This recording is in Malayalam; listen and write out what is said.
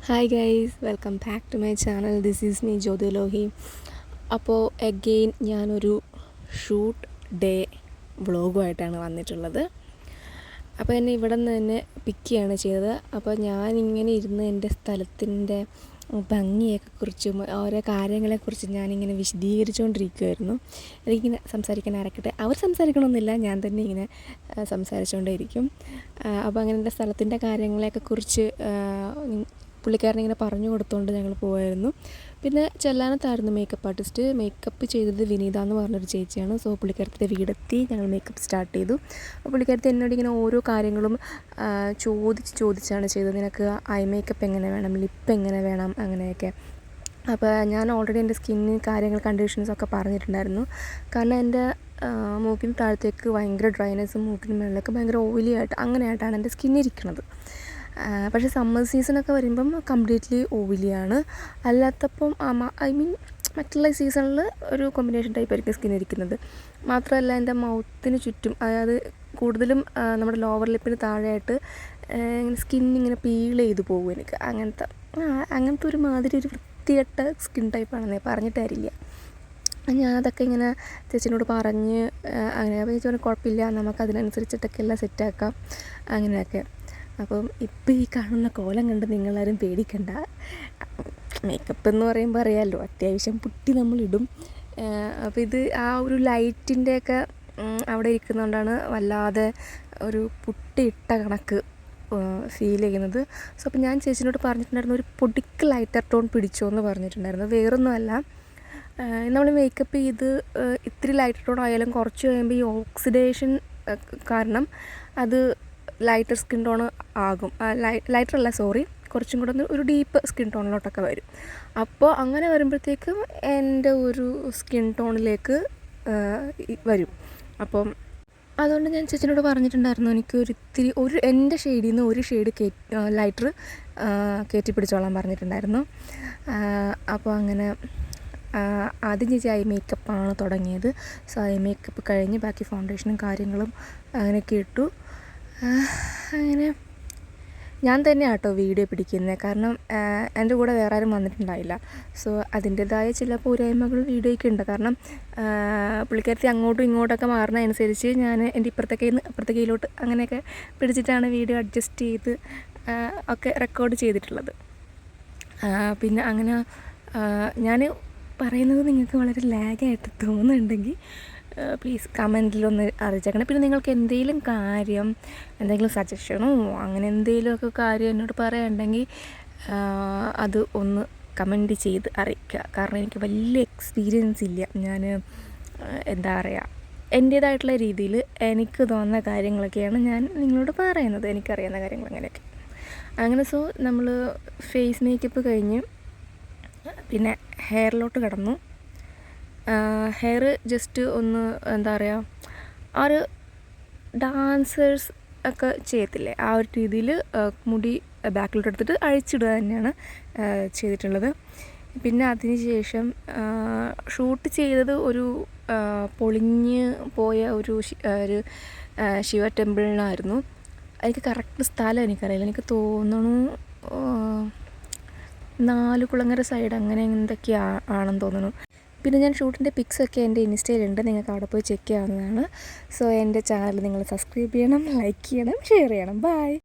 Hi guys, welcome back to my channel. This is me Jyothi Lohi. അപ്പോൾ അഗെയിൻ ഞാനൊരു ഷൂട്ട് ഡേ വ്ളോഗുമായിട്ടാണ് വന്നിട്ടുള്ളത്. അപ്പോൾ എന്നെ ഇവിടെ നിന്ന് തന്നെ പിക്ക് ചെയ്യാണ് ചെയ്തത്. അപ്പോൾ ഞാനിങ്ങനെ ഇരുന്ന് എൻ്റെ സ്ഥലത്തിൻ്റെ ഭംഗിയൊക്കെ കുറിച്ചും ഓരോ കാര്യങ്ങളെക്കുറിച്ചും ഞാനിങ്ങനെ വിശദീകരിച്ചുകൊണ്ടിരിക്കുമായിരുന്നു. എനിക്കിങ്ങനെ സംസാരിക്കാൻ ആരൊക്കെ അവർ സംസാരിക്കണമെന്നില്ല, ഞാൻ തന്നെ ഇങ്ങനെ സംസാരിച്ചുകൊണ്ടേയിരിക്കും. അപ്പോൾ അങ്ങനെ എൻ്റെ സ്ഥലത്തിൻ്റെ കാര്യങ്ങളെയൊക്കെ കുറിച്ച് പുള്ളിക്കാരനിങ്ങനെ പറഞ്ഞു കൊടുത്തുകൊണ്ട് ഞങ്ങൾ പോവായിരുന്നു. പിന്നെ ചെല്ലാനത്തായിരുന്നു മേക്കപ്പ് ആർട്ടിസ്റ്റ്. മേക്കപ്പ് ചെയ്തത് വിനീത എന്ന് പറഞ്ഞൊരു ചേച്ചിയാണ്. സോ പുള്ളിക്കാരത്തിൻ്റെ വീടെത്തി ഞങ്ങൾ മേക്കപ്പ് സ്റ്റാർട്ട് ചെയ്തു. പുള്ളിക്കാരത്തി എന്നോട് ഇങ്ങനെ ഓരോ കാര്യങ്ങളും ചോദിച്ചാണ് ചെയ്തത്. നിനക്ക് ഐ മേക്കപ്പ് എങ്ങനെ വേണം, ലിപ്പ് എങ്ങനെ വേണം, അങ്ങനെയൊക്കെ. അപ്പോൾ ഞാൻ ഓൾറെഡി എൻ്റെ സ്കിന്നിന് കണ്ടീഷൻസൊക്കെ പറഞ്ഞിട്ടുണ്ടായിരുന്നു. കാരണം എൻ്റെ മൂക്കിന് താഴത്തേക്ക് ഭയങ്കര ഡ്രൈനെസ്സും മൂക്കിന് മുകളിലേക്ക് ഭയങ്കര ഓയിലി അങ്ങനെയായിട്ടാണ് എൻ്റെ സ്കിന്നിരിക്കുന്നത്. പക്ഷേ സമ്മർ സീസണൊക്കെ വരുമ്പം കംപ്ലീറ്റ്ലി ഓയിലിയാണ്. അല്ലാത്തപ്പം മറ്റുള്ള സീസണിൽ ഒരു കോമ്പിനേഷൻ ടൈപ്പായിരിക്കും സ്കിൻ ഇരിക്കുന്നത്. മാത്രമല്ല എൻ്റെ മൗത്തിന് ചുറ്റും, അതായത് കൂടുതലും നമ്മുടെ ലോവർ ലിപ്പിന് താഴെയായിട്ട് സ്കിന്നിങ്ങനെ പീൽ ചെയ്ത് പോകും എനിക്ക്. അങ്ങനത്തെ ഒരു മാതിരി ഒരു വൃത്തികെട്ട സ്കിൻ ടൈപ്പാണെന്നേ പറഞ്ഞിട്ട് കാര്യമില്ല. ഞാനതൊക്കെ ഇങ്ങനെ ചേച്ചിനോട് പറഞ്ഞ് അങ്ങനെ. അപ്പോൾ ചേച്ചി പറഞ്ഞാൽ കുഴപ്പമില്ല, നമുക്കതിനനുസരിച്ചിട്ടൊക്കെ എല്ലാം സെറ്റാക്കാം അങ്ങനെയൊക്കെ. അപ്പം ഇപ്പം ഈ കാണുന്ന കോലം കണ്ട് നിങ്ങളാരും പേടിക്കണ്ട. മേക്കപ്പ് എന്ന് പറയുമ്പോൾ അറിയാമല്ലോ, അത്യാവശ്യം പുട്ടി നമ്മളിടും. അപ്പോൾ ഇത് ആ ഒരു ലൈറ്റിൻ്റെയൊക്കെ അവിടെ ഇരിക്കുന്നതുകൊണ്ടാണ് വല്ലാതെ ഒരു പുട്ടിയിട്ട കണക്ക് ഫീൽ ചെയ്യുന്നത്. സോ അപ്പോൾ ഞാൻ ചേച്ചിനോട് പറഞ്ഞിട്ടുണ്ടായിരുന്നു, ഒരു പൊടിക്ക് ലൈറ്റർ ടോൺ പിടിച്ചോ എന്ന് പറഞ്ഞിട്ടുണ്ടായിരുന്നു. വേറൊന്നുമല്ല, നമ്മൾ മേക്കപ്പ് ചെയ്ത് ഇത്തിരി ലൈറ്റർ ടോൺ ആയാലും കുറച്ച് കഴിയുമ്പോൾ ഈ ഓക്സിഡേഷൻ കാരണം അത് ലൈറ്റർ സ്കിൻ ടോൺ ആകും. കുറച്ചും കൂടെ ഒരു ഡീപ്പ് സ്കിൻ ടോണിലോട്ടൊക്കെ വരും. അപ്പോൾ അങ്ങനെ വരുമ്പോഴത്തേക്കും എൻ്റെ ഒരു സ്കിൻ ടോണിലേക്ക് വരും. അപ്പം അതുകൊണ്ട് ഞാൻ ചേച്ചിനോട് പറഞ്ഞിട്ടുണ്ടായിരുന്നു, എനിക്ക് എൻ്റെ ഷെയ്ഡിൽ നിന്ന് ഒരു ഷെയ്ഡ് ലൈറ്റർ കയറ്റി പിടിച്ചോളാൻ പറഞ്ഞിട്ടുണ്ടായിരുന്നു. അപ്പോൾ അങ്ങനെ ആദ്യം ചേച്ചി ഐ മേക്കപ്പാണ് തുടങ്ങിയത്. സോ ഐ മേക്കപ്പ് കഴിഞ്ഞ് ബാക്കി ഫൗണ്ടേഷനും കാര്യങ്ങളും അങ്ങനെയൊക്കെ ഇട്ടു. അങ്ങനെ ഞാൻ തന്നെയാണ് കേട്ടോ വീഡിയോ പിടിക്കുന്നത്. കാരണം എൻ്റെ കൂടെ വേറെ ആരും വന്നിട്ടുണ്ടായില്ല. സോ അതിൻ്റേതായ ചില പോരായ്മകൾ വീഡിയോയ്ക്ക് ഉണ്ട്. കാരണം പുള്ളിക്കാരത്തി അങ്ങോട്ടും ഇങ്ങോട്ടൊക്കെ മാറുന്നതനുസരിച്ച് ഞാൻ എൻ്റെ അപ്പുറത്തെ കയ്യിലോട്ട് അങ്ങനെയൊക്കെ പിടിച്ചിട്ടാണ് വീഡിയോ അഡ്ജസ്റ്റ് ചെയ്ത് ഒക്കെ റെക്കോർഡ് ചെയ്തിട്ടുള്ളത്. പിന്നെ അങ്ങനെ ഞാൻ പറയുന്നത് നിങ്ങൾക്ക് വളരെ ലാഗായിട്ട് തോന്നുന്നുണ്ടെങ്കിൽ പ്ലീസ് കമൻറ്റിലൊന്ന് അറിയിച്ചേക്കണം. പിന്നെ നിങ്ങൾക്ക് എന്തെങ്കിലും സജഷനോ അങ്ങനെ എന്തെങ്കിലുമൊക്കെ കാര്യം എന്നോട് പറയാനുണ്ടെങ്കിൽ അത് ഒന്ന് കമൻറ്റ് ചെയ്ത് അറിയിക്കുക. കാരണം എനിക്ക് വലിയ എക്സ്പീരിയൻസ് ഇല്ല. ഞാൻ എന്താ പറയുക, എൻ്റേതായിട്ടുള്ള രീതിയിൽ എനിക്ക് തോന്നുന്ന കാര്യങ്ങളൊക്കെയാണ് ഞാൻ നിങ്ങളോട് പറയുന്നത്, എനിക്കറിയാവുന്ന കാര്യങ്ങൾ അങ്ങനെയൊക്കെ. അങ്ങനെ സോ നമ്മൾ ഫേസ് മേക്കപ്പ് കഴിഞ്ഞ് പിന്നെ ഹെയറിലോട്ട് കിടന്നു. ഹെയർ ജസ്റ്റ് ഒന്ന് എന്താ പറയുക, ആ ഒരു ഡാൻസേഴ്സ് ഒക്കെ ചെയ്യത്തില്ലേ, ആ ഒരു രീതിയിൽ മുടി ബാക്കിലോട്ട് എടുത്തിട്ട് അഴിച്ചിടുക തന്നെയാണ് ചെയ്തിട്ടുള്ളത്. പിന്നെ അതിന് ശേഷം ഷൂട്ട് ചെയ്തത് ഒരു പൊളിഞ്ഞ് പോയ ഒരു ശിവ ടെമ്പിളിനായിരുന്നു. എനിക്ക് കറക്റ്റ് സ്ഥലം എനിക്കറിയില്ല, എനിക്ക് തോന്നുന്നു നാലുകുളങ്ങര സൈഡ് അങ്ങനെ എന്തൊക്കെയാണെന്ന് തോന്നുന്നു. പിന്നെ ഞാൻ ഷൂട്ടിൻ്റെ പിക്സൊക്കെ എൻ്റെ ഇൻസ്റ്റയിലുണ്ട്, നിങ്ങൾക്ക് അവിടെ പോയി ചെക്ക് ചെയ്യാവുന്നതാണ്. സോ എൻ്റെ ചാനൽ നിങ്ങൾ സബ്സ്ക്രൈബ് ചെയ്യണം, ലൈക്ക് ചെയ്യണം, ഷെയർ ചെയ്യണം. ബൈ.